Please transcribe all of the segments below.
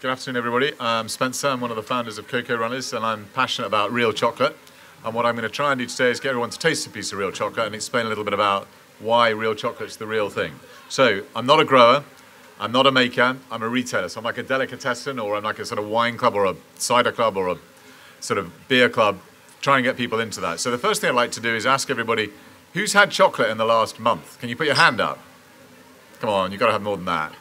Good afternoon, everybody. I'm Spencer. I'm one of the founders of Cocoa Runners, and I'm passionate about real chocolate. And what I'm going to try and do today is get everyone to taste a piece of real chocolate and explain a little bit about why real chocolate's the real thing. So, I'm not a grower, I'm not a maker, I'm a retailer. So I'm like a delicatessen, or I'm like a sort of wine club, or a cider club, or a sort of beer club, try and get people into that. So the first thing I'd like to do is ask everybody, who's had chocolate in the last month? Can you put your hand up? Come on, you've got to have more than that.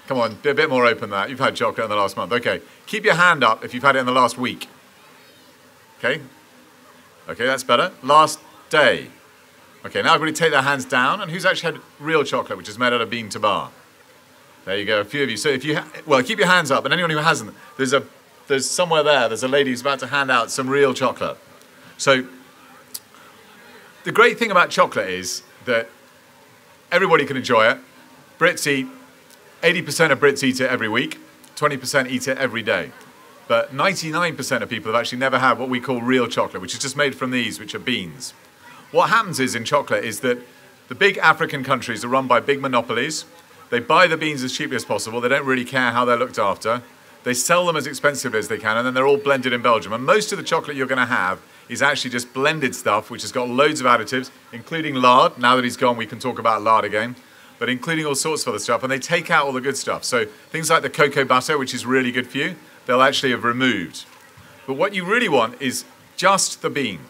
Come on, be a bit more open than that. You've had chocolate in the last month. Okay, keep your hand up if you've had it in the last week. Okay? Okay, that's better. Last day. Okay, now everybody take their hands down. And who's actually had real chocolate, which is made out of bean to bar? There you go, a few of you. So if you, well, keep your hands up. And anyone who hasn't, there's somewhere there, there's a lady who's about to hand out some real chocolate. So the great thing about chocolate is that everybody can enjoy it. Brits eat 80% of Brits eat it every week, 20% eat it every day. But 99% of people have actually never had what we call real chocolate, which is just made from these, which are beans. What happens is in chocolate is that the big African countries are run by big monopolies. They buy the beans as cheaply as possible. They don't really care how they're looked after. They sell them as expensively as they can, and then they're all blended in Belgium. And most of the chocolate you're going to have is actually just blended stuff, which has got loads of additives, including lard. Now that he's gone, we can talk about lard again. But including all sorts of other stuff, and they take out all the good stuff. So things like the cocoa butter, which is really good for you, they'll actually have removed. But what you really want is just the bean.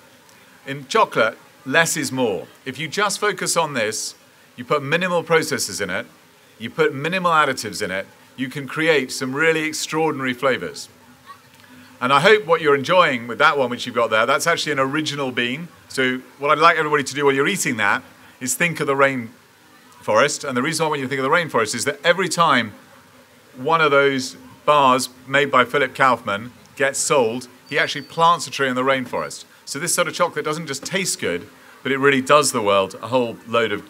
In chocolate, less is more. If you just focus on this, you put minimal processors in it, you put minimal additives in it, you can create some really extraordinary flavors. And I hope what you're enjoying with that one, which you've got there, that's actually an original bean. So what I'd like everybody to do while you're eating that is think of the rainforest. And the reason I want you to think of the rainforest is that every time one of those bars made by Philip Kaufman gets sold, he actually plants a tree in the rainforest. So this sort of chocolate doesn't just taste good, but it really does the world a whole load of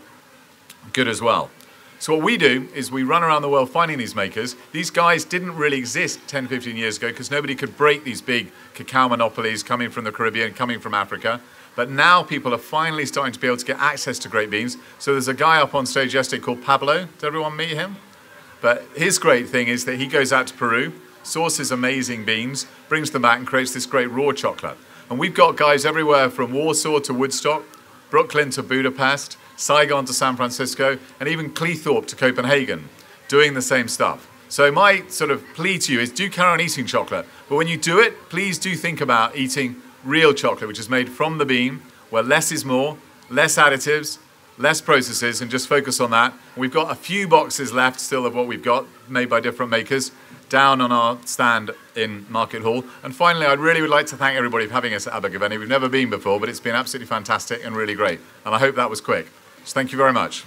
good as well. So what we do is we run around the world finding these makers. These guys didn't really exist 10, 15 years ago because nobody could break these big cacao monopolies coming from the Caribbean, coming from Africa. But now people are finally starting to be able to get access to great beans. So there's a guy up on stage yesterday called Pablo. Did everyone meet him? But his great thing is that he goes out to Peru, sources amazing beans, brings them back and creates this great raw chocolate. And we've got guys everywhere from Warsaw to Woodstock, Brooklyn to Budapest, Saigon to San Francisco, and even Cleethorpes to Copenhagen doing the same stuff. So my sort of plea to you is do carry on eating chocolate. But when you do it, please do think about eating real chocolate, which is made from the bean, where less is more, less additives, less processes, and just focus on that. We've got a few boxes left still of what we've got, made by different makers, down on our stand in Market Hall. And finally, I really would like to thank everybody for having us at Abergavenny. We've never been before, but it's been absolutely fantastic and really great. And I hope that was quick. So thank you very much.